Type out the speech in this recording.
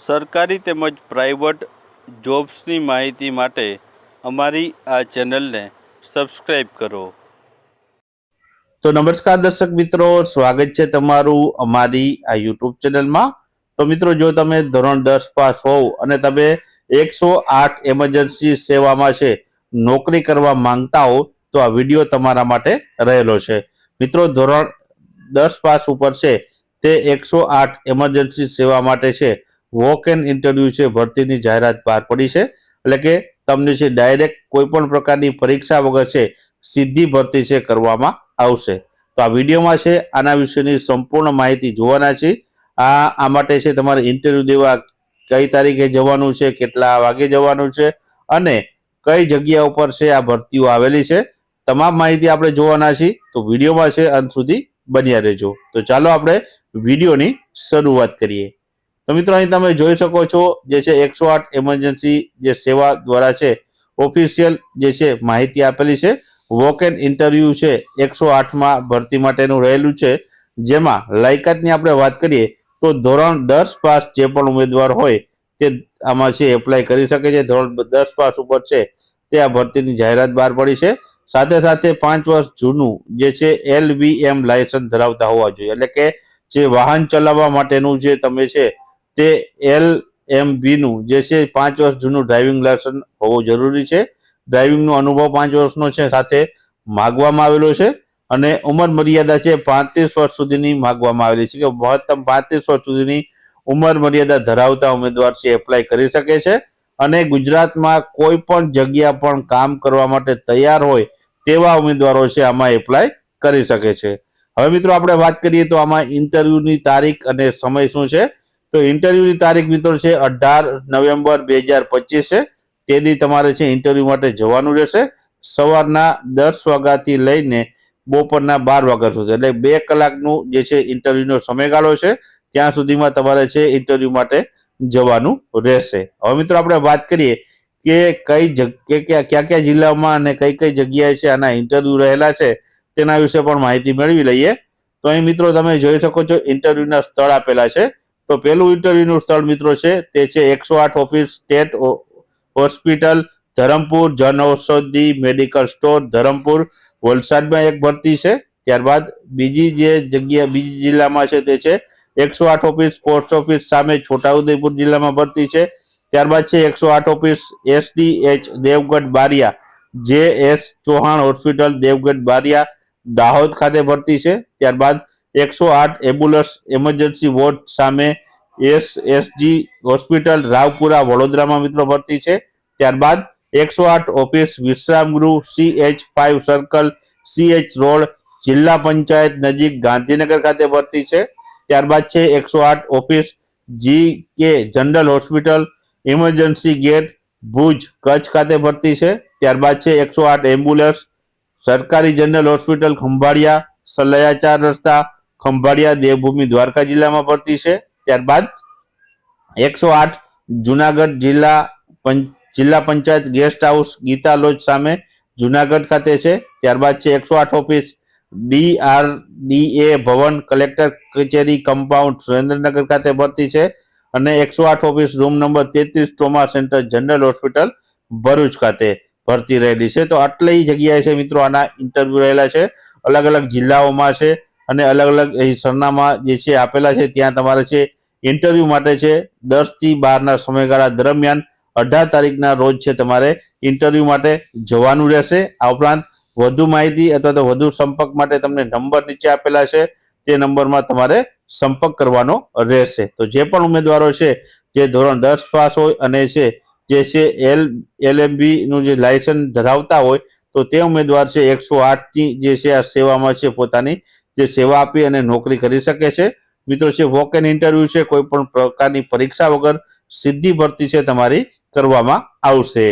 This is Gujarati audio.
સરકારી તેમજ પ્રાઇવેટ જોબ્સની માહિતી માટે અમારી આ ચેનલને સબસ્ક્રાઈબ કરો. તો નમસ્કાર દર્શક મિત્રો, સ્વાગત છે તમારું અમારી આ યુટ્યુબ ચેનલમાં. તો મિત્રો, જો તમે ધોરણ 10 પાસ હોવ અને તમે 108 એમરજન્સી સેવામાં છે નોકરી કરવા માંગતા હો તો આ વિડીયો તમારા માટે રહેલો છે. મિત્રો, ધોરણ 10 પાસ ઉપર છે તે 108 એમરજન્સી સેવા માટે છે વોક એન ઇન્ટરવ્યુ છે ભરતીની જાહેરાત બહાર પડી છે. એટલે કે તમને છે ડાયરેક્ટ કોઈ પણ પ્રકારની પરીક્ષા વગર છે સીધી ભરતી છે કરવામાં આવશે. તો આ વિડીયોમાં છે આના વિશેની સંપૂર્ણ માહિતી જોવાના છે. આ માટે છે તમારે ઇન્ટરવ્યુ દેવા કઈ તારીખે જવાનું છે, કેટલા વાગે જવાનું છે અને કઈ જગ્યા ઉપર છે આ ભરતીઓ આવેલી છે, તમામ માહિતી આપણે જોવાના છીએ. તો વિડીયોમાં છે અંત સુધી બન્યા રહેજો. તો ચાલો આપણે વિડીયોની શરૂઆત કરીએ. તો મિત્રો, અહીં તમે જોઈ શકો છો જે છે 108 એમરજન્સી જે સેવા દ્વારા છે ઓફિશિયલ જે છે માહિતી આપેલી છે. વોક એન ઇન્ટરવ્યુ છે 108માં ભરતી માટેનું રહેલું છે, જેમાં લાયકાતની આપણે વાત કરીએ તો ધોરણ 10 પાસ જે પણ ઉમેદવાર હોય તે આમાં છે એપ્લાય કરી શકે છે. ધોરણ 10 પાસ ઉપર છે તે આ ભરતીની જાહેરાત બહાર પડી છે. સાથે સાથે 5 વર્ષ જૂનું જે છે LVM લાયસન્સ ધરાવતા હોવા જોઈએ. એટલે કે જે વાહન ચલાવવા માટેનું જે તમે છે તે LMB નું જે છે 5 વર્ષ જૂનું ડ્રાઇવિંગ લાયસન્સ હોવું જરૂરી છે. ડ્રાઇવિંગનો અનુભવ 5 વર્ષનો છે સાથે માગવામાં આવેલો છે. અને ઉંમર મર્યાદા છે 35 વર્ષ સુધીની માગવામાં આવેલી છે કે મહત્તમ 35 વર્ષ સુધીની ઉંમર મર્યાદા ધરાવતા ઉમેદવાર છે એપ્લાય કરી શકે છે. અને ગુજરાતમાં કોઈ પણ જગ્યા પણ કામ કરવા માટે તૈયાર હોય તેવા ઉમેદવારો છે આમાં એપ્લાય કરી શકે છે. હવે મિત્રો, આપણે વાત કરીએ તો આમાં ઇન્ટરવ્યુની તારીખ અને સમય શું છે. તો ઇન્ટરવ્યુની તારીખ મિત્રો છે 18 નવેમ્બર 2025 છે. તે દી તમારે છે ઇન્ટરવ્યુ માટે જવાનું રહેશે. સવારના 10 વાગ્યાથી લઈને બપોરના 12 વાગ્યા સુધી, એટલે 2 કલાકનું જે છે ઇન્ટરવ્યુનો સમયગાળો છે. ત્યાં સુધીમાં તમારે છે ઇન્ટરવ્યુ માટે જવાનું રહેશે. હવે મિત્રો, આપણે વાત કરીએ કે કયા જિલ્લામાં અને કઈ જગ્યાએ છે આના ઇન્ટરવ્યુ રહેલા છે તેના વિશે પણ માહિતી મેળવી લઈએ. તો અહીં મિત્રો તમે જોઈ શકો છો ઇન્ટરવ્યુના સ્થળ આપેલા છે. તો પહેલું ઇન્ટરવ્યુનું સ્થળ મિત્રો છે તે છે 108 office, state hospital Dharampur, Jan Aushadhi medical store Dharampur, વલસાડમાં એક ભરતી છે. ત્યારબાદ બીજી જિલ્લામાં છે તે છે 108 ઓફિસ, પોસ્ટ ઓફિસ સામે છોટાઉદેપુર જિલ્લામાં ભરતી છે. ત્યારબાદ છે 108 office SDH Devgadh Bariya, JS Chauhan hospital Devgadh Bariya Dahod ખાતે ભરતી છે. ત્યારબાદ 108 એમ્બ્યુલન્સ એમરજન્સી વોર્ડ સામે SSG હોસ્પિટલ રાવપુરા વડોદરામાં મિત્રો ભરતી છે. ત્યારબાદ 108 ઓફિસ વિશ્રામ ગૃહ CH5 સર્કલ CH રોડ જિલ્લા પંચાયત નજીક ગાંધીનગર ખાતે ભરતી છે. ત્યારબાદ છે 108 office GK general hospital emergency gate Bhuj Kutch ખાતે ભરતી છે. ત્યારબાદ છે 108 એમ્બ્યુલન્સ સરકારી જનરલ હોસ્પિટલ ખંભાળિયા સલયા 4 રસ્તા ખંભાળિયા દેવભૂમિ દ્વારકા જિલ્લામાં ભરતી છે. ત્યારબાદ 108 જુનાગઢ જિલ્લા panchayat guest house Gita lodge સામે જુનાગઢ ખાતે છે. ત્યારબાદ છે 108 ઓફિસ DRDA ભવન કલેક્ટર કચેરી કમ્પાઉન્ડ સુરેન્દ્રનગર ખાતે ભરતી છે. અને 108 office room number 33 trauma centre general hospital Bharuch ખાતે ભરતી રહેલી છે. તો આટલી જગ્યાએ છે મિત્રો આના ઇન્ટરવ્યુ રહેલા છે. અલગ અલગ જિલ્લાઓમાં છે અને અલગ અલગ સરનામા જે છે આપેલા છે. ત્યાં તમારે છે ઇન્ટરવ્યુ માટે છે 10 થી 12ના સમયગાળા દરમિયાન 18 તારીખના રોજ છે તમારે ઇન્ટરવ્યુ માટે જવાનું રહેશે. આ ઉપરાંત વધુ માહિતી અથવા તો વધુ સંપર્ક માટે તમને નંબર નીચે આપેલા છે, તે નંબરમાં તમારે સંપર્ક કરવાનો રહેશે. તો જે પણ ઉમેદવારો છે જે ધોરણ 10 પાસ હોય અને છે જે છે LMB નું જે લાયસન્સ ધરાવતા હોય તો તે ઉમેદવાર છે 108 ની જે છે આ સેવામાં છે પોતાની જે સેવા આપી અને નોકરી કરી શકે છે. મિત્રો છે વોક એન ઇન્ટરવ્યુ છે, કોઈ પણ પ્રકારની પરીક્ષા વગર સીધી ભરતી છે તમારી કરવામાં આવશે.